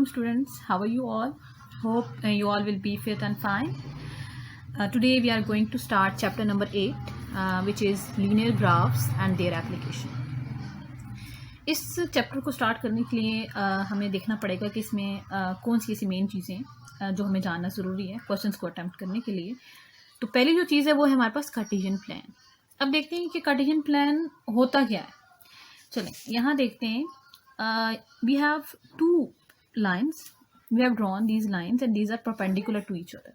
Assalamualaikum students, how are you all? Hope you all will be fit and fine. Today we are going to start chapter number 8 which is linear graphs and their application. इस chapter को start करने के लिए हमें देखना पड़ेगा कि इसमें कौन सी ऐसी मेन चीज़ें जो हमें जानना ज़रूरी है क्वेश्चंस को अटैम्प्ट करने के लिए. तो पहली जो चीज़ है वो है हमारे पास कार्टेशियन प्लान. अब देखते हैं कि कार्टेशियन प्लान होता क्या है. चलें यहाँ देखते हैं. We have two lines. We have drawn these lines and these are perpendicular to each other.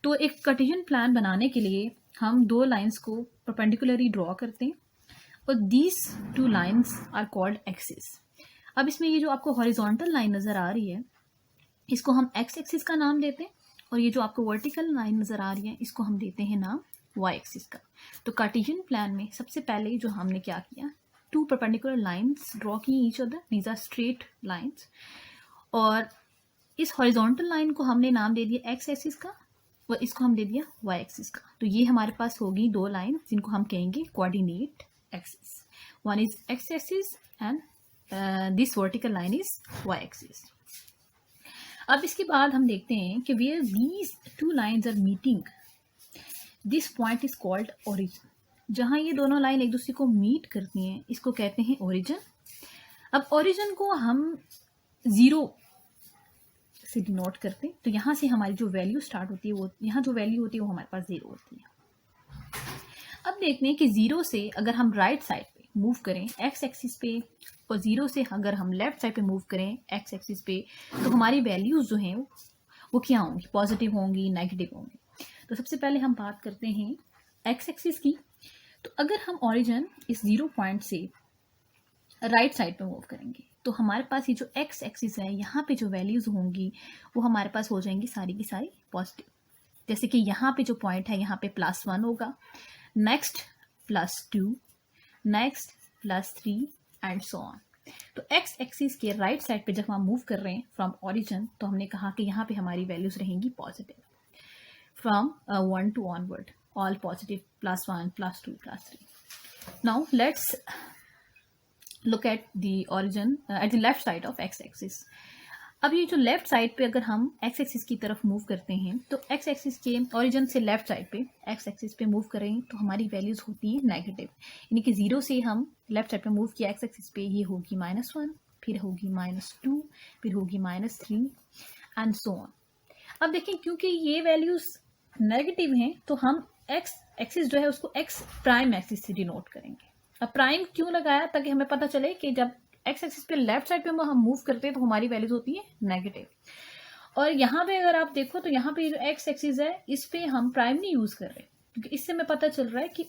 तो एक कार्टेशियन प्लान बनाने के लिए हम दो लाइंस को परपेंडिकुलरली ड्रॉ करते हैं और these two lines are called axes. अब इसमें ये जो आपको हॉरिजॉन्टल लाइन नज़र आ रही है इसको हम एक्स एक्सिस का नाम देते हैं और ये जो आपको वर्टिकल लाइन नज़र आ रही है इसको हम देते हैं नाम वाई एक्सिस का. तो कार्टेशियन प्लान में सबसे पहले जो हमने क्या किया, टू परपेंडिकुलर लाइंस ड्रॉ की each other, these are straight lines. और इस हॉरिजॉन्टल लाइन को हमने नाम दे दिया एक्स एक्सिस का और इसको हम दे दिया वाई एक्सिस का. तो ये हमारे पास होगी दो लाइन जिनको हम कहेंगे coordinate axis. One is X axis and this vertical line is Y axis. अब इसके बाद हम देखते हैं कि where these two lines are meeting, this point is called origin. जहाँ ये दोनों लाइन एक दूसरे को मीट करती हैं इसको कहते हैं ओरिजिन. अब ओरिजिन को हम ज़ीरो से डिनोट करते हैं. तो यहाँ से हमारी जो वैल्यू स्टार्ट होती है वो यहाँ जो वैल्यू होती है वो हमारे पास ज़ीरो होती है. अब देखते हैं कि ज़ीरो से अगर हम राइट साइड पे मूव करें एक्स एक्सिस पे और ज़ीरो से अगर हम लेफ्ट साइड पे मूव करें एक्स एक्सिस पे तो हमारी वैल्यूज़ जो हैं वो क्या होंगी, पॉजिटिव होंगी, नेगेटिव होंगी. तो सबसे पहले हम बात करते हैं एक्स एक्सिस की. तो अगर हम ओरिजिन इस ज़ीरो पॉइंट से राइट साइड पे मूव करेंगे तो हमारे पास ये जो एक्स एक्सिस है यहाँ पे जो वैल्यूज़ होंगी वो हमारे पास हो जाएंगी सारी की सारी पॉजिटिव. जैसे कि यहाँ पे जो पॉइंट है यहाँ पे +1 होगा, next +2, next +3 and so on. तो एक्स एक्सिस के राइट साइड पे जब हम मूव कर रहे हैं फ्रॉम ओरिजिन तो हमने कहा कि यहाँ पे हमारी वैल्यूज़ रहेंगी positive from 1 to onward, all positive, +1, +2, +3. Now let's look at the origin at the left side of x-axis. अब ये जो लेफ्ट साइड पे अगर हम एक्स एक्सिस की तरफ मूव करते हैं तो एक्स एक्सिस के ओरिजिन से लेफ्ट साइड पे एक्स एक्सिस पे मूव करेंगे तो हमारी वैल्यूज़ होती हैं नेगेटिव. यानी कि ज़ीरो से हम लेफ्ट साइड पे मूव किया एक्स एक्सिस पे, ये होगी -1, फिर होगी -2, फिर होगी -3 एंड सो ऑन. अब देखें क्योंकि ये वैल्यूज़ नेगेटिव हैं तो हम एक्स एक्सिस जो है उसको एक्स प्राइम एक्सिस से डिनोट करेंगे. अब प्राइम क्यों लगाया, ताकि हमें पता चले कि जब एक्स एक्सिस पे लेफ्ट साइड पे हम मूव करते हैं तो हमारी वैल्यूज होती है नेगेटिव. और यहाँ पे अगर आप देखो तो यहाँ पे जो एक्स एक्सिस है इस पे हम प्राइम नहीं यूज़ कर रहे क्योंकि इससे हमें पता चल रहा है कि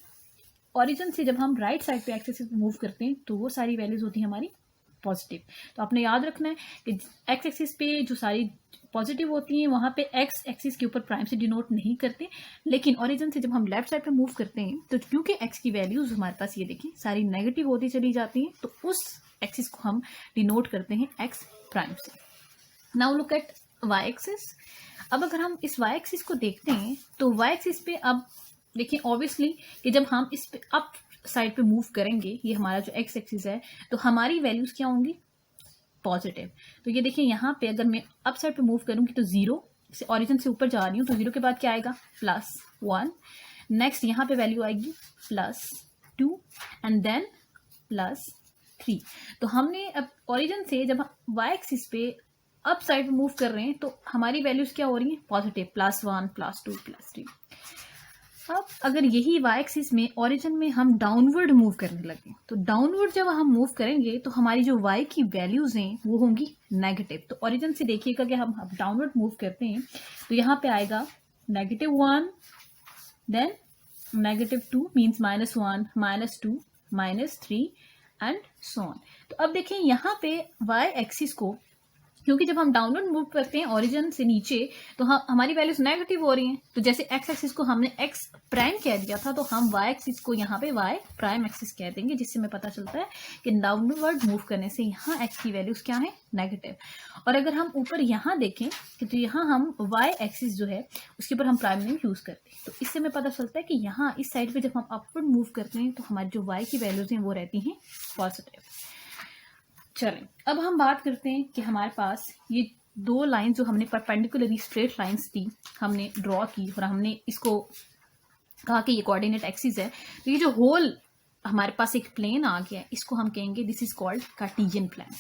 ओरिजिन से जब हम राइट साइड पे एक्स एक्सिस पे मूव करते हैं तो वो सारी वैल्यूज होती है हमारी पॉजिटिव. तो आपने याद रखना है कि एक्स एक्सिस पे जो सारी पॉजिटिव होती हैं वहाँ पे एक्स एक्सिस के ऊपर प्राइम से डिनोट नहीं करते, लेकिन ओरिजिन से जब हम लेफ्ट साइड पे मूव करते हैं तो क्योंकि एक्स की वैल्यूज हमारे पास ये देखिए सारी नेगेटिव होती चली जाती हैं तो उस एक्सिस को हम डिनोट करते हैं एक्स प्राइम से. Now look at Y axis. अब अगर हम इस वाई एक्सिस को देखते हैं तो वाई एक्सिस पे अब देखिए ऑब्वियसली कि जब हम इस पे अप साइड पे मूव करेंगे, ये हमारा जो एक्स एक्सिस है, तो हमारी वैल्यूज़ क्या होंगी, पॉजिटिव. तो ये देखिए यहाँ पे अगर मैं अप साइड पे मूव करूँगी तो ज़ीरो से ओरिजिन से ऊपर जा रही हूँ तो ज़ीरो के बाद क्या आएगा, +1. नेक्स्ट यहाँ पे वैल्यू आएगी +2 एंड देन +3. तो हमने अब ओरिजिन से जब हम वाई एक्सिस पे अप साइड पे मूव कर रहे हैं तो हमारी वैल्यूज़ क्या हो रही हैं, पॉजिटिव, +1, +2, +3. अब अगर यही वाई एक्सिस में ओरिजिन में हम डाउनवर्ड मूव करने लगे तो डाउनवर्ड जब हम मूव करेंगे तो हमारी जो वाई की वैल्यूज़ हैं वो होंगी नेगेटिव. तो ओरिजिन से देखिएगा कि हम डाउनवर्ड मूव करते हैं तो यहाँ पे आएगा -1, then -2 means -1, -2, -3 and so on. तो अब देखें यहाँ पे वाई एक्सिस को क्योंकि जब हम डाउनवर्ड मूव करते हैं ओरिजिन से नीचे तो हमारी वैल्यूज नेगेटिव हो रही हैं. तो जैसे एक्स एक्सिस को हमने एक्स प्राइम कह दिया था तो हम वाई एक्सिस को यहाँ पे वाई प्राइम एक्सिस कह देंगे, जिससे हमें पता चलता है कि डाउनवर्ड मूव करने से यहाँ एक्स की वैल्यूज क्या है, नेगेटिव. और अगर हम ऊपर यहाँ देखें कि तो यहाँ हम वाई एक्सिस जो है उसके ऊपर हम प्राइम नहीं यूज़ करते तो इससे हमें पता चलता है कि यहाँ इस साइड पर जब हम अपवर्ड मूव करते हैं तो हमारी जो वाई की वैल्यूज हैं वो रहती हैं पॉजिटिव. चलें अब हम बात करते हैं कि हमारे पास ये दो लाइन जो हमने परपेंडिकुलरली स्ट्रेट लाइंस थी हमने ड्रॉ की और हमने इसको कहा कि ये कोऑर्डिनेट एक्सिस है, तो ये जो होल हमारे पास एक प्लेन आ गया है इसको हम कहेंगे this is called Cartesian plan.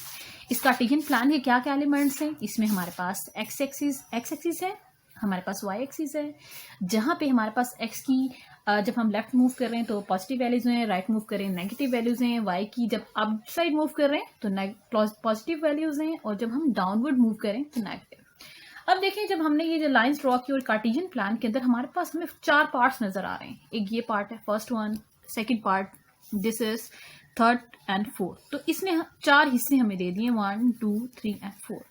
इस कार्टेशियन प्लान के क्या क्या एलिमेंट्स हैं, इसमें हमारे पास एक्स एक्सिस है, हमारे पास वाई एक्सिस है, जहाँ पे हमारे पास एक्स की जब हम लेफ्ट मूव कर रहे हैं तो पॉजिटिव वैल्यूज हैं, राइट मूव कर रहे हैं नेगेटिव वैल्यूज हैं, वाई की जब अप साइड मूव कर रहे हैं तो पॉजिटिव वैल्यूज हैं, और जब हम डाउनवर्ड मूव करें तो नेगेटिव। अब देखें जब हमने ये जो लाइंस ड्रॉ की और कार्टेशियन प्लान के अंदर हमारे पास हमें 4 पार्ट्स नजर आ रहे हैं। एक ये पार्ट है first one, second part, this is third and fourth. तो इसमें 4 हिस्से हमें दे दिए 1 2 3 एंड 4।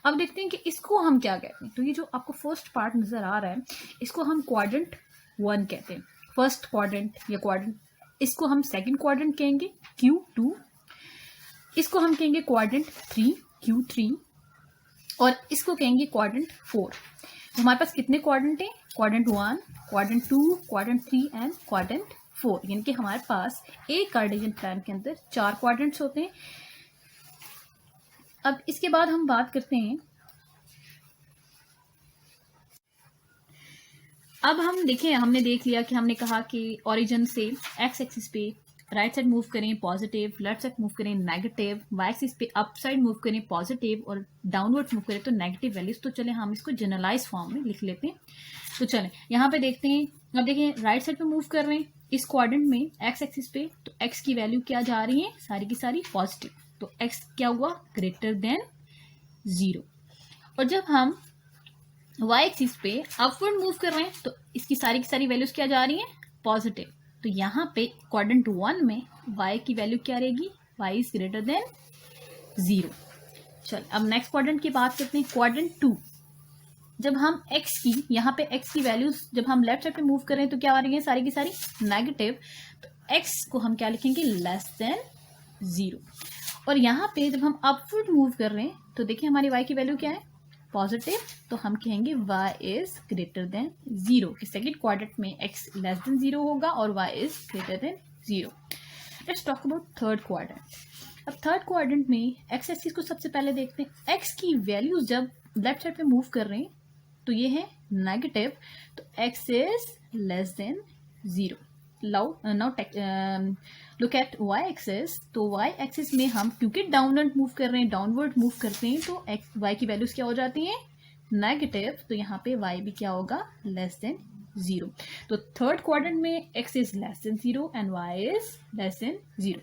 अब देखते हैं कि इसको हम क्या कहते हैं। तो ये जो आपको फर्स्ट पार्ट नजर आ रहा है इसको हम क्वाड्रेंट 1 कहते हैं, फर्स्ट क्वाड्रेंट या क्वाड्रेंट। इसको हम सेकंड क्वाड्रेंट कहेंगे Q2, इसको हम कहेंगे क्वाड्रेंट 3 Q3, और इसको कहेंगे क्वाड्रेंट 4। तो हमारे पास कितने क्वाड्रेंट हैं, quadrant 1, quadrant 2, quadrant 3 and quadrant 4। यानी कि हमारे पास एक कार्टेशियन प्लान के अंदर 4 क्वाड्रेंट्स होते हैं। अब इसके बाद हम बात करते हैं, अब हम देखें हमने देख लिया कि हमने कहा कि ओरिजिन से एक्स एक्सिस पे राइट साइड मूव करें पॉजिटिव, लेफ्ट साइड मूव करें नेगेटिव, वाई एक्सिस पे अप साइड मूव करें पॉजिटिव और डाउनवर्ड मूव करें तो नेगेटिव वैल्यूज। तो चले हम इसको जनरलाइज फॉर्म में लिख लेते हैं। तो चलें यहाँ पे देखते हैं, अब देखें राइट साइड पे मूव कर रहे हैं इस क्वाड्रेंट में एक्स एक्सिस पे, तो एक्स की वैल्यू क्या जा रही है, सारी की सारी पॉजिटिव, तो एक्स क्या हुआ ग्रेटर देन 0। और जब हम वाई एक्सिस पे अपवर्ड मूव कर रहे हैं तो इसकी सारी की सारी वैल्यूज क्या जा रही हैं, पॉजिटिव। तो यहाँ पे क्वाड्रेंट 1 में y की वैल्यू क्या रहेगी, y इज ग्रेटर देन 0। चल अब नेक्स्ट क्वाड्रेंट की बात करते हैं, क्वाड्रेंट 2। जब हम x की यहाँ पे x की वैल्यूज जब हम लेफ्ट साइड पे मूव कर रहे हैं तो क्या आ रही है, सारी की सारी नेगेटिव, तो x को हम क्या लिखेंगे लेस देन 0। और यहाँ पे जब हम अपवर्ड मूव कर रहे हैं तो देखिए हमारी y की वैल्यू क्या है, पॉजिटिव, तो हम कहेंगे y इज ग्रेटर देन 0। कि सेकेंड क्वाड्रेंट में x लेस देन 0 होगा और y is greater than 0। Let's talk about third quadrant. अब थर्ड क्वाड्रेंट में x एक्सिस को सबसे पहले देखते हैं। x की वैल्यूज जब लेफ्ट साइड पे मूव कर रहे हैं तो ये है नेगेटिव, तो x is less than 0। Now look eight y axis. तो y एक्सिस में हम क्योंकि डाउनवर्ड मूव कर रहे हैं, डाउनवर्ड मूव करते हैं तो y की वैल्यूज क्या हो जाती हैं, नेगेटिव, तो यहाँ पे y भी क्या होगा, लेस देन 0। तो थर्ड क्वाड्रेंट में x is less than 0 and y is less than 0।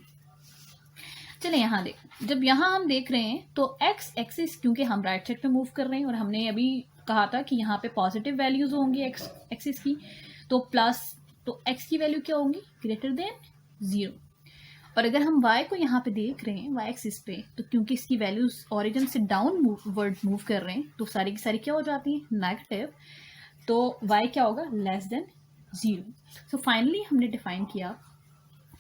चले यहाँ देख, जब यहाँ हम देख रहे हैं तो x एक्सिस क्योंकि हम राइट साइड पे मूव कर रहे हैं और हमने अभी कहा था कि यहाँ पे पॉजिटिव वैल्यूज होंगी x एक्सिस की, तो प्लस, तो x की वैल्यू क्या होंगी, ग्रेटर देन 0। और अगर हम y को यहाँ पे देख रहे हैं y एक्सिस पे, तो क्योंकि इसकी वैल्यूज ओरिजिन से डाउनवर्ड मूव कर रहे हैं तो सारी की सारी क्या हो जाती है, नेगेटिव, तो y क्या होगा, लेस देन 0। सो फाइनली हमने डिफाइन किया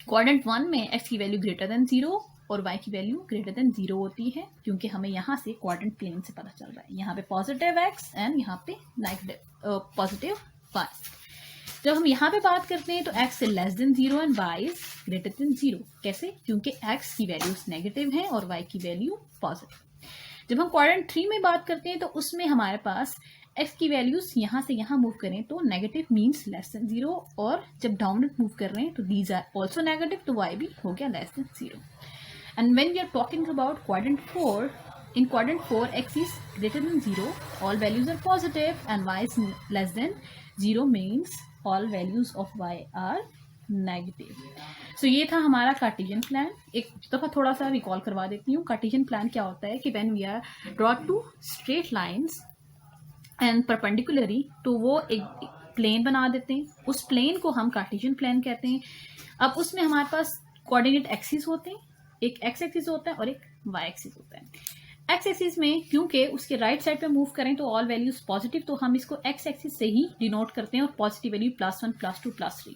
क्वाड्रेंट 1 में x की वैल्यू ग्रेटर देन 0 और y की वैल्यू ग्रेटर देन 0 होती है, क्योंकि हमें यहाँ से क्वाड्रेंट प्लेन से पता चल रहा है, यहाँ पे पॉजिटिव x एंड यहाँ पे नेगेटिव पॉजिटिव y। जब हम यहाँ पे बात करते हैं तो x less than 0 and y is greater than 0। कैसे, क्योंकि x की वैल्यूज नेगेटिव हैं और y की वैल्यू पॉजिटिव। जब हम क्वाड्रेंट 3 में बात करते हैं तो उसमें हमारे पास x की वैल्यूज यहाँ से यहाँ मूव करें तो नेगेटिव मीन्स लेस देन 0, और जब डाउनवर्ड मूव कर रहे हैं तो दीज आर ऑल्सो नेगेटिव, तो y भी हो गया less than 0। And when we are talking about quadrant 4, in quadrant 4 x is greater than 0, all values are positive and y is less than 0 means all values of y are negative। so ये था हमारा Cartesian plan. एक दफ़ा थोड़ा सा recall करवा देती हूँ। कार्टेशियन प्लान क्या होता है कि when we are draw two straight lines and perpendicularly, तो वो एक प्लेन बना देते हैं, उस प्लेन को हम कार्टेशियन प्लान कहते हैं। अब उसमें हमारे पास कोऑर्डिनेट एक्सिस होते हैं, एक एक्स एक्सिस होता है और एक वाई एक्सिस होता है। एक्स एक्सिस में क्योंकि उसके राइट साइड पे मूव करें तो ऑल वैल्यूज पॉजिटिव, तो हम इसको एक्स एक्सिस से ही डिनोट करते हैं और पॉजिटिव वैल्यू +1 +2 +3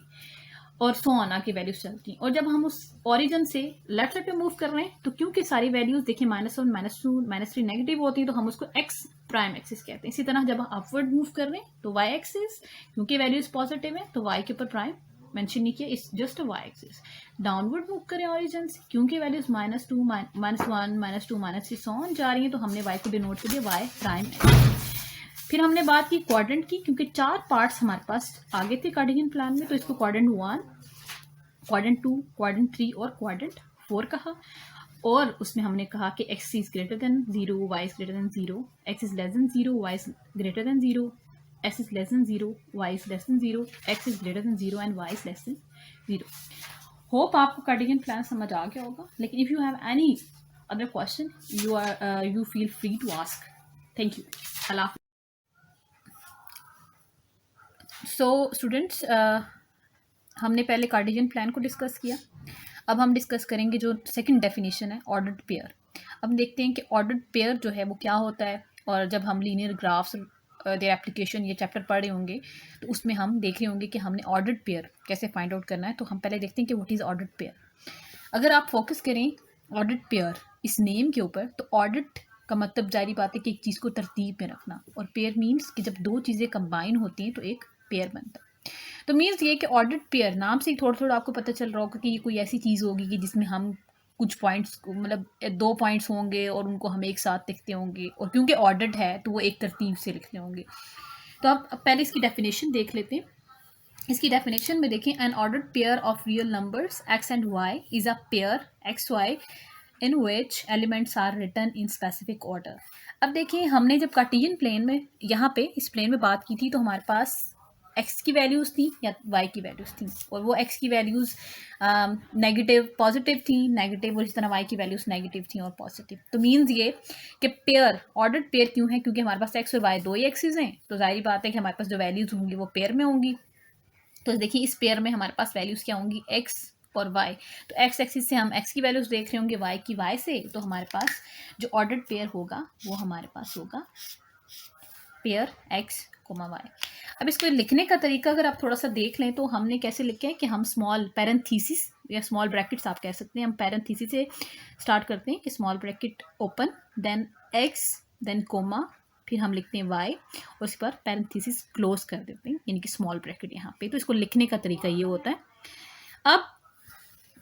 और सो ऑन आके वैल्यूज चलती हैं। और जब हम उस ओरिजिन से लेफ्ट साइड पे मूव कर रहे हैं तो क्योंकि सारी वैल्यूज देखिए -1 -2 -3 नेगेटिव होती हैं तो हम उसको एक्स प्राइम एक्सिस कहते हैं। इसी तरह जब हम अपवर्ड मूव कर रहे हैं तो वाई एक्सिस, क्योंकि वैल्यूज पॉजिटिव है तो वाई के ऊपर प्राइम मेंशन नहीं किया, it's just a Y axis. Downward move करें ऑरिजिन से, क्योंकि वैल्यूज -2 -1 -2 -3 सो ऑन जा रही हैं, तो हमने वाई को डिनोट कर दिया वाई प्राइम एक्स। फिर हमने बात की क्वाड्रेंट की, क्योंकि 4 पार्ट्स हमारे पास आगे थे कार्टेशियन प्लान में, तो इसको क्वाड्रेंट 1, क्वाड्रेंट 2, क्वाड्रेंट 3 और क्वाड्रेंट 4 कहा। और उसमें हमने कहा कि x is greater than 0, y is greater than 0, x is less than 0, y is greater than 0, x is less than 0, y is less than 0, x is greater than 0 and y is less than 0। Hope आपको Cartesian plan समझ आ गया होगा, लेकिन if you have any other question you feel free to ask. Thank you. अल्लाह। So students, हमने पहले Cartesian plan को डिस्कस किया, अब हम डिस्कस करेंगे जो सेकंड डेफिनेशन है ऑर्डर्ड पेयर। अब देखते हैं कि ऑर्डर्ड पेयर जो है वो क्या होता है, और जब हम लीनियर ग्राफ्स देयर एप्लीकेशन ये चैप्टर पढ़ रहे होंगे तो उसमें हम देख रहे होंगे कि हमने ऑर्डर्ड पेयर कैसे फाइंड आउट करना है। तो हम पहले देखते हैं कि व्हाट इज़ ऑर्डर्ड पेयर। अगर आप फोकस करें ऑर्डर्ड पेयर इस नेम के ऊपर, तो ऑर्डर्ड का मतलब जारी बात है कि एक चीज़ को तरतीब में रखना, और पेयर मीन्स कि जब दो चीज़ें कंबाइन होती हैं तो एक पेयर बनता है। तो मीन्स ये कि ऑर्डर्ड पेयर नाम से ही थोड़ा थोड़ा आपको पता चल रहा होगा कि ये कोई ऐसी चीज़ होगी कि जिसमें हम कुछ पॉइंट्स मतलब 2 पॉइंट्स होंगे और उनको हम एक साथ लिखते होंगे, और क्योंकि ऑर्डर्ड है तो वो एक तरतीब से लिखते होंगे। तो आप पहले इसकी डेफिनेशन देख लेते हैं। इसकी डेफिनेशन में देखें, an ordered pair of real numbers x and y is a pair xy in which elements are written in specific order. अब देखिए, हमने जब कार्टेशियन प्लेन में यहाँ पे इस प्लेन में बात की थी, तो हमारे पास x की वैल्यूज़ थी या y की वैल्यूज़ थी, और वो x की वैल्यूज़ नेगेटिव पॉजिटिव थी, नेगेटिव, और इस तरह y की वैल्यूज़ नेगेटिव थी और पॉजिटिव। तो मीन्स ये कि पेयर ऑर्डर्ड पेयर क्यों है, क्योंकि हमारे पास x और y दो ही एक्सिस हैं, तो जाहिर बात है कि हमारे पास जो वैल्यूज़ होंगी वो पेयर में होंगी। तो देखिए इस पेयर में हमारे पास वैल्यूज़ क्या होंगी, x और y। तो x एक्सिस से हम x की वैल्यूज़ देख रहे होंगे, y की y से, तो हमारे पास जो ऑर्डर्ड पेयर होगा वो हमारे पास होगा पेयर x, y। अब इसको लिखने का तरीका अगर आप थोड़ा सा देख लें, तो हमने कैसे लिखे हैं कि हम स्मॉल पैरेंथेसिस या स्मॉल ब्रैकेट्स आप कह सकते हैं, हम पैरेंथेसिस से स्टार्ट करते हैं कि small bracket open, then x, then comma, फिर हम लिखते हैं y, और उस पर पैरेंथेसिस क्लोज कर देते हैं, यानी कि स्मॉल ब्रैकेट यहाँ पे। तो इसको लिखने का तरीका ये होता है। अब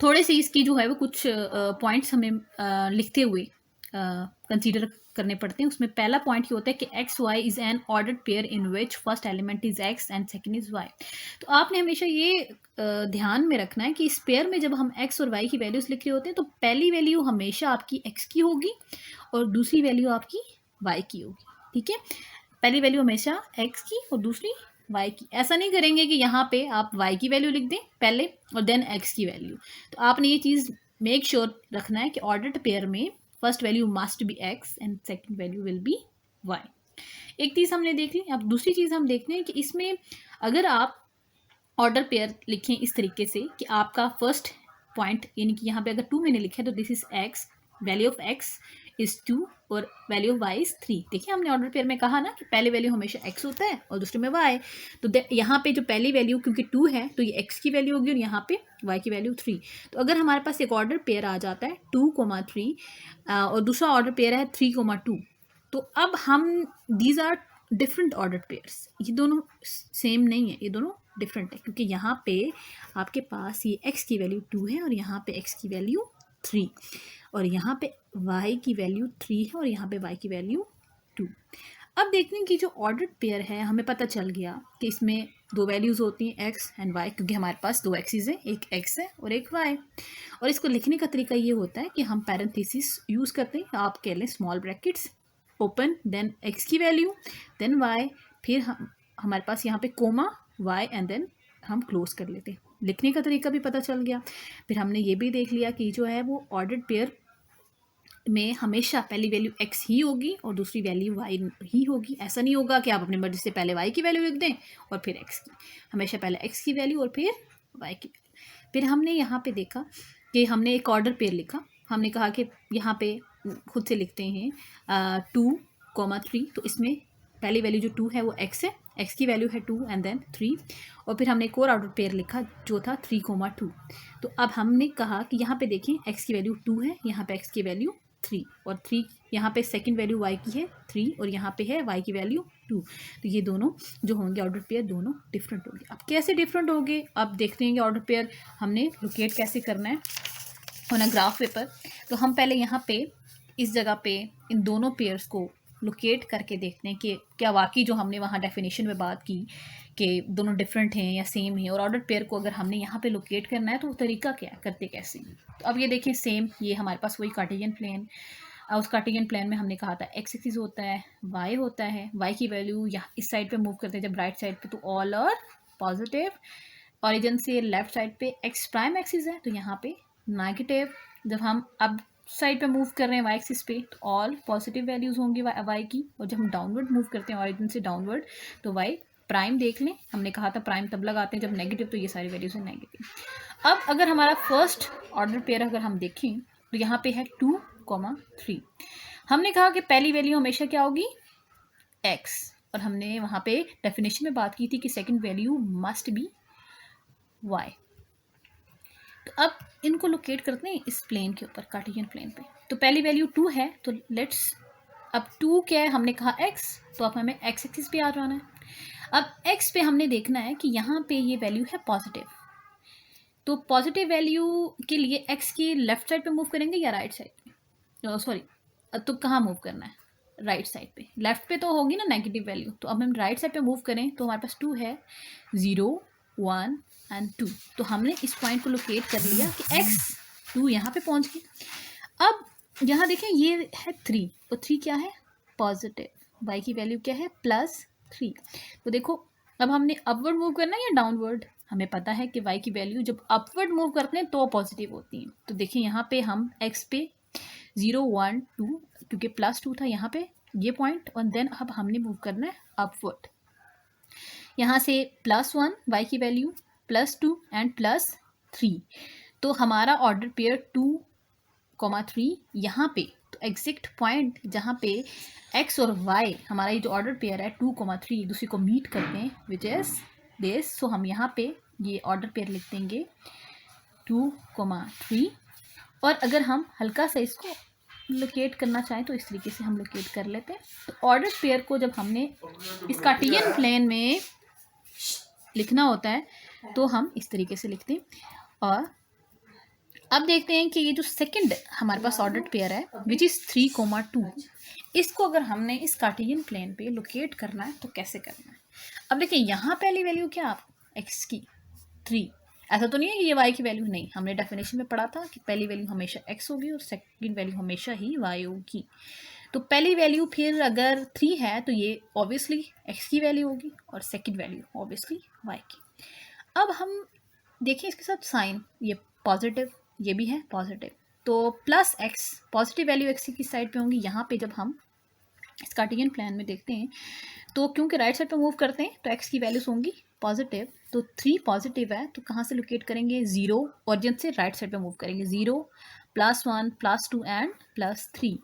थोड़े से इसकी जो है वो कुछ पॉइंट्स हमें लिखते हुए कंसीडर करने पड़ते हैं। उसमें पहला पॉइंट ये होता है कि X Y is an ordered pair in which first element is X and second is Y. तो आपने हमेशा ये ध्यान में रखना है कि इस पेयर में जब हम एक्स और वाई की वैल्यूज़ लिख रहे होते हैं, तो पहली वैल्यू हमेशा आपकी एक्स की होगी और दूसरी वैल्यू आपकी वाई की होगी। ठीक है, पहली वैल्यू हमेशा एक्स की और दूसरी वाई की। ऐसा नहीं करेंगे कि यहाँ पे आप वाई की वैल्यू लिख दें पहले और देन एक्स की वैल्यू। तो आपने ये चीज़ मेक श्योर रखना है कि ऑर्डर्ड पेयर में first value must be X and second value will be Y. एक चीज़ हमने देख ली। अब दूसरी चीज़ हम देखते हैं कि इसमें अगर आप ऑर्डर पेयर लिखें इस तरीके से कि आपका फर्स्ट पॉइंट, यानी कि यहाँ पे अगर 2 मैंने लिखा है तो this is x, value of x is 2 और वैल्यू ऑफ वाई इज 3। देखिए हमने ऑर्डर पेयर में कहा ना कि पहले वैल्यू हमेशा एक्स होता है और दूसरे में वाई। तो यहाँ पे जो पहली वैल्यू क्योंकि 2 है तो ये एक्स की वैल्यू होगी और यहाँ पे वाई की वैल्यू 3। तो अगर हमारे पास एक ऑर्डर पेयर आ जाता है 2,3 और दूसरा ऑर्डर पेयर है 3,2, तो अब हम these are different order pairs, ये दोनों सेम नहीं है, ये दोनों डिफरेंट है, क्योंकि यहाँ पे आपके पास ये x की वैल्यू 2 है और यहाँ पे x की वैल्यू 3, और यहाँ पे y की वैल्यू 3 है और यहाँ पे y की वैल्यू 2। अब देखते हैं कि जो ऑर्डर्ड पेयर है, हमें पता चल गया कि इसमें दो वैल्यूज़ होती हैं x एंड y, क्योंकि हमारे पास दो एक्सिस हैं, एक x है और एक y। और इसको लिखने का तरीका ये होता है कि हम पैरेंथेसिस यूज़ करते हैं, आप कह लें small brackets open, then x की वैल्यू, देन y, फिर हमारे पास यहाँ पे कोमा y एंड देन हम क्लोज कर लेते हैं। लिखने का तरीका भी पता चल गया। फिर हमने ये भी देख लिया कि जो है वो ऑर्डर्ड पेयर में हमेशा पहली वैल्यू x ही होगी और दूसरी वैल्यू y ही होगी। ऐसा नहीं होगा कि आप अपनी मर्जी से पहले y की वैल्यू लिख दें और फिर x की, हमेशा पहले x की वैल्यू और फिर y की वैल्यू। फिर हमने यहाँ पे देखा कि हमने एक ऑर्डर पेयर लिखा, हमने कहा कि यहाँ पे खुद से लिखते हैं 2,3, तो इसमें पहली वैल्यू जो 2 है वो x है, x की वैल्यू है 2 एंड देन 3, और फिर हमने एक और ऑर्डर पेयर लिखा जो था 3,2। तो अब हमने कहा कि यहाँ पे देखें x की वैल्यू 2 है, यहाँ पे x की वैल्यू 3 और 3 यहाँ पे सेकंड वैल्यू y की है 3 और यहाँ पे है y की वैल्यू 2। तो ये दोनों जो होंगे ऑर्डर पेयर दोनों डिफरेंट होंगे। अब कैसे डिफरेंट होंगे, अब देखते हैं कि ऑर्डर पेयर हमने लोकेट कैसे करना है ऑन अ ग्राफ पेपर। तो हम पहले यहाँ पे इस जगह पे इन दोनों पेयर्स को लोकेट करके देखते हैं कि क्या वाकई जो हमने वहाँ डेफिनेशन में बात की कि दोनों डिफरेंट हैं या सेम हैं, और ऑर्डर पेयर को अगर हमने यहाँ पे लोकेट करना है तो तरीका क्या है, करते कैसे। तो अब ये देखें सेम, ये हमारे पास वही कार्टेशियन प्लेन, उस कार्टेशियन प्लेन में हमने कहा था एक्स एक्सिस होता है, वाई होता है, वाई की वैल्यू यहाँ इस साइड पे मूव करते हैं जब राइट साइड पे तो ऑल और पॉजिटिव, ऑरिजिन से लेफ्ट साइड पे एक्स प्राइम एक्सिस है तो यहाँ पे नेगेटिव, जब हम अब साइड पे मूव कर रहे हैं वाई एक्सिस पे तो ऑल पॉजिटिव वैल्यूज़ होंगी वाई की, और जब हम डाउनवर्ड मूव करते हैं ऑरिजिन से डाउनवर्ड तो वाई प्राइम देख लें, हमने कहा था प्राइम तब लगाते हैं जब नेगेटिव, तो ये सारी वैल्यूज़ हैं नेगेटिव। अब अगर हमारा फर्स्ट ऑर्डर पेयर अगर हम देखें तो यहाँ पे है 2,3। हमने कहा कि पहली वैल्यू हमेशा क्या होगी x, और हमने वहाँ पे डेफिनेशन में बात की थी कि second value must B y। तो अब इनको लोकेट करते हैं इस प्लेन के ऊपर, कार्टेशियन प्लेन पे। तो पहली वैल्यू 2 है तो लेट्स, अब 2 क्या है, हमने कहा x, तो अब हमें x एक्सिस पे आ जाना है। अब x पे हमने देखना है कि यहाँ पे ये वैल्यू है पॉजिटिव, तो पॉजिटिव वैल्यू के लिए x की लेफ्ट साइड पे मूव करेंगे या राइट साइड पे, सॉरी तो कहाँ मूव करना है, राइट साइड पे। लेफ्ट पे तो होगी ना नेगेटिव वैल्यू, तो अब हम राइट साइड पे मूव करें तो हमारे पास 2 है, 0, 1 एंड 2। तो हमने इस पॉइंट को लोकेट कर लिया कि x 2 यहाँ पे पहुँच गई। अब यहाँ देखें ये है 3, तो 3 क्या है पॉजिटिव, y की वैल्यू क्या है +3। तो देखो अब हमने अपवर्ड मूव करना है या डाउनवर्ड, हमें पता है कि y की वैल्यू जब अपवर्ड मूव करते हैं तो पॉजिटिव होती है। तो देखिए यहाँ पे हम x पे 0, 1, 2 क्योंकि +2 था यहाँ पे ये पॉइंट, और देन अब हमने मूव करना है अपवर्ड, यहाँ से +1 y की वैल्यू +2 एंड +3। तो हमारा ऑर्डर पेयर 2,3 यहाँ पे, तो एग्जैक्ट पॉइंट जहाँ पे x और y हमारा ये जो ऑर्डर पेयर है 2,3 एक दूसरे को मीट करते हैं विच इज़ दिस। सो हम यहाँ पे ये ऑर्डर पेयर लिख देंगे 2,3, और अगर हम हल्का सा इसको लोकेट करना चाहें तो इस तरीके से हम लोकेट कर लेते हैं। तो ऑर्डर पेयर को जब हमने इस कार्टेशियन प्लेन में लिखना होता है तो हम इस तरीके से लिखते हैं। और अब देखते हैं कि ये जो सेकंड हमारे पास ऑर्डर पेयर है विच इज़ 3,2, इसको अगर हमने इस कार्टेशियन प्लेन पे लोकेट करना है तो कैसे करना है। अब देखिए यहाँ पहली वैल्यू क्या आप x की 3, ऐसा तो नहीं है कि ये y की वैल्यू, नहीं, हमने डेफिनेशन में पढ़ा था कि पहली वैल्यू हमेशा x होगी और सेकंड वैल्यू हमेशा ही y होगी। तो पहली वैल्यू फिर अगर 3 है तो ये ऑब्वियसली x की वैल्यू होगी और सेकंड वैल्यू ऑब्वियसली y की। अब हम देखिए इसके साथ साइन, ये पॉजिटिव, ये भी है पॉजिटिव, तो +x पॉजिटिव वैल्यू x की साइड पे होंगी। यहाँ पे जब हम इस कार्टेशियन प्लेन में देखते हैं तो क्योंकि राइट साइड पे मूव करते हैं तो x की वैल्यूज होंगी पॉजिटिव, तो 3 पॉजिटिव है तो कहाँ से लोकेट करेंगे 0, ऑरिजिन से राइट साइड पे मूव करेंगे 0, +1, +2 एंड +3।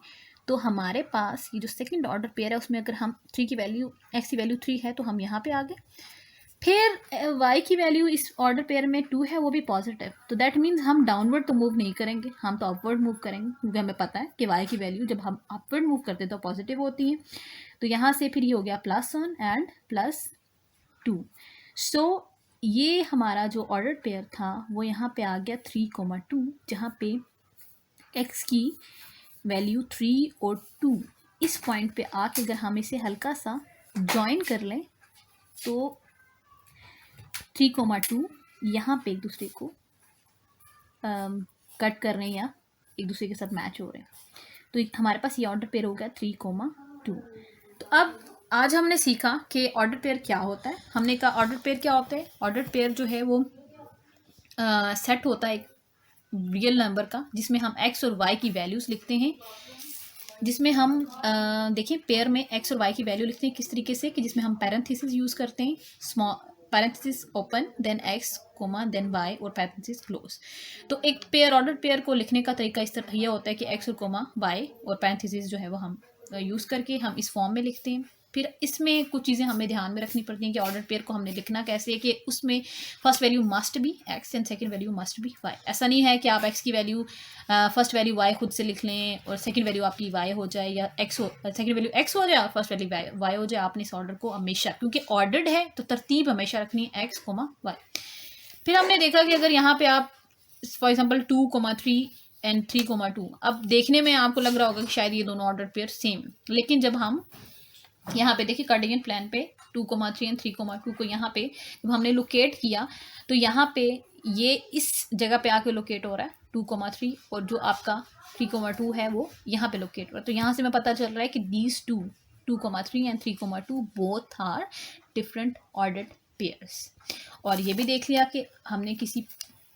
तो हमारे पास ये जो सेकंड ऑर्डर पेयर है उसमें अगर हम 3 की वैल्यू, x की वैल्यू 3 है तो हम यहाँ पे आ गए। फिर y की वैल्यू इस ऑर्डर पेयर में 2 है, वो भी पॉजिटिव, तो दैट मीन्स हम डाउनवर्ड तो मूव नहीं करेंगे, हम तो अपवर्ड मूव करेंगे क्योंकि हमें पता है कि y की वैल्यू जब हम अपवर्ड मूव करते हैं तो पॉजिटिव होती है। तो यहाँ से फिर ये हो गया +1 एंड +2। सो ये हमारा जो ऑर्डर पेयर था वो यहाँ पे आ गया 3,2, जहाँ पे x की वैल्यू 3 और 2 इस पॉइंट पे आके अगर हम इसे हल्का सा ज्वाइन कर लें तो 3,2 यहाँ पे एक दूसरे को कट कर रहे हैं या एक दूसरे के साथ मैच हो रहे हैं, तो हमारे पास ये ऑर्डर पेयर हो गया 3,2। तो अब आज हमने सीखा कि ऑर्डर पेयर क्या होता है। हमने कहा ऑर्डर पेयर क्या होता है, ऑर्डर पेयर जो है वो सेट होता है एक रियल नंबर का जिसमें हम x और y की वैल्यूज़ लिखते हैं, जिसमें हम देखें पेयर में x और y की वैल्यू लिखते हैं किस तरीके से कि जिसमें हम पैरेंथेसिस यूज़ करते हैं, small parenthesis open then x comma then y और पैरेंथेसिस क्लोज। तो एक पेयर ऑर्डर पेयर को लिखने का तरीका इस तरह यह होता है कि x और कोमा y और पैरेंथेसिस जो है वो हम यूज़ करके हम इस फॉर्म में लिखते हैं फिर इसमें कुछ चीज़ें हमें ध्यान में रखनी पड़ती हैं कि ऑर्डर पेयर को हमने लिखना कैसे है कि उसमें first value must be X and second value must be Y. ऐसा नहीं है कि आप एक्स की वैल्यू फर्स्ट वैल्यू वाई खुद से लिख लें और सेकंड वैल्यू आपकी वाई हो जाए, या एक्स हो सेकंड वैल्यू एक्स हो जाए और फर्स्ट वैल्यू वाई हो जाए। आपने इस ऑर्डर को हमेशा, क्योंकि ऑर्डर्ड है तो तरतीब हमेशा रखनी है एक्स कोमा वाई। फिर हमने देखा कि अगर यहाँ पे आप फॉर एग्जाम्पल 2,3 एंड 3,2, अब देखने में आपको लग रहा होगा कि शायद ये दोनों ऑर्डर पेयर सेम, लेकिन जब हम यहाँ पे देखिए कार्टेशियन प्लान पे 2,3 एंड 3,2 को यहाँ पे जब हमने लोकेट किया तो यहाँ पे ये इस जगह पे आके लोकेट हो रहा है 2,3, और जो आपका 3,2 है वो यहाँ पे लोकेट हो रहा है। तो यहाँ से मैं पता चल रहा है कि these 2,3 and 3,2 both are different ordered pairs. और ये भी देख लिया कि हमने किसी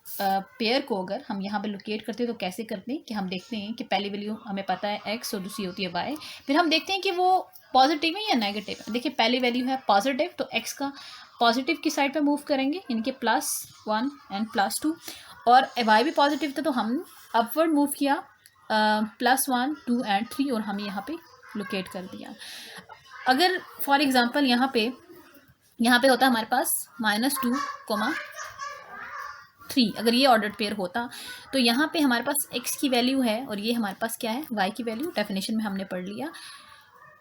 पेयर को अगर हम यहाँ पे लोकेट करते हैं तो कैसे करते हैं कि हम देखते हैं कि पहली वैल्यू हमें पता है एक्स और दूसरी होती है वाई। फिर हम देखते हैं कि वो पॉजिटिव है या नेगेटिव है। देखिए पहली वैल्यू है पॉजिटिव, तो एक्स का पॉजिटिव की साइड पे मूव करेंगे, इनके +1 एंड +2, और वाई भी पॉजिटिव था तो हम अपवर्ड मूव किया +1, 2 एंड 3, और हम यहाँ पे लोकेट कर दिया। अगर फॉर एग्जाम्पल यहाँ पे होता हमारे पास -2, 3, अगर ये ऑर्डर्ड पेयर होता तो यहाँ पे हमारे पास x की वैल्यू है और ये हमारे पास क्या है y की वैल्यू, डेफिनेशन में हमने पढ़ लिया।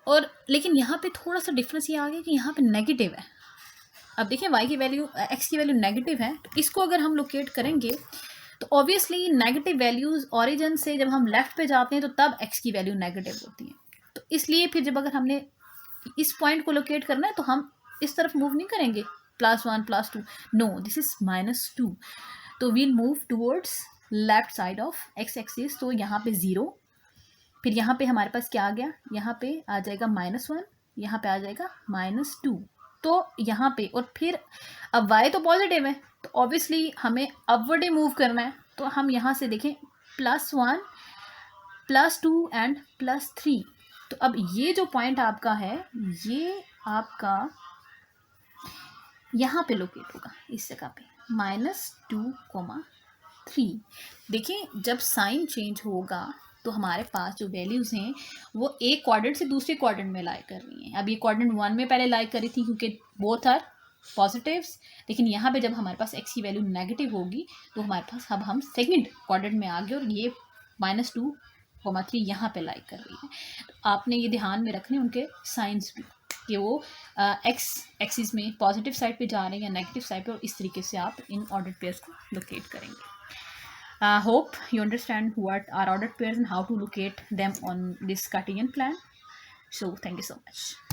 और लेकिन यहाँ पे थोड़ा सा डिफरेंस ये आ गया कि यहाँ पे नेगेटिव है। अब देखिए y की वैल्यू x की वैल्यू नेगेटिव है, तो इसको अगर हम लोकेट करेंगे तो ऑब्वियसली नेगेटिव वैल्यूज़ ओरिजिन से जब हम लेफ्ट पे जाते हैं तो तब x की वैल्यू नेगेटिव होती है। तो इसलिए फिर जब अगर हमने इस पॉइंट को लोकेट करना है तो हम इस तरफ मूव नहीं करेंगे +1 +2, नो, दिस इज -2, तो we'll move towards left side of X axis. तो यहाँ पे 0, फिर यहाँ पे हमारे पास क्या आ गया, यहाँ पे आ जाएगा -1, यहाँ पे आ जाएगा -2, तो यहाँ पे, और फिर अब y तो पॉजिटिव है तो ऑब्वियसली हमें अपवर्ड ही मूव करना है। तो हम यहाँ से देखें +1 +2 एंड +3, तो अब ये जो पॉइंट आपका है ये आपका यहाँ पे लोकेट होगा इस जगह पे -2,3। देखिए जब साइन चेंज होगा तो हमारे पास जो वैल्यूज़ हैं वो एक क्वाड्रेंट से दूसरे क्वाड्रेंट में लाई कर रही हैं। अब ये क्वाड्रेंट 1 में पहले लाई करी थी क्योंकि बोथ आर पॉजिटिव्स, लेकिन यहाँ पे जब हमारे पास x की वैल्यू नेगेटिव होगी तो हमारे पास अब हम सेकंड क्वाड्रेंट में आ गए और ये -2,3 यहाँ पे लाई कर रही है। तो आपने ये ध्यान में रखने उनके साइंस भी कि वो एक्स एक्सिस में पॉजिटिव साइड पे जा रहे हैं या नेगेटिव साइड पे, और इस तरीके से आप इन ऑर्डर्ड पेयर्स को लोकेट करेंगे। Hope you understand what are ordered pairs and how to locate them on this Cartesian plan. So thank you so much.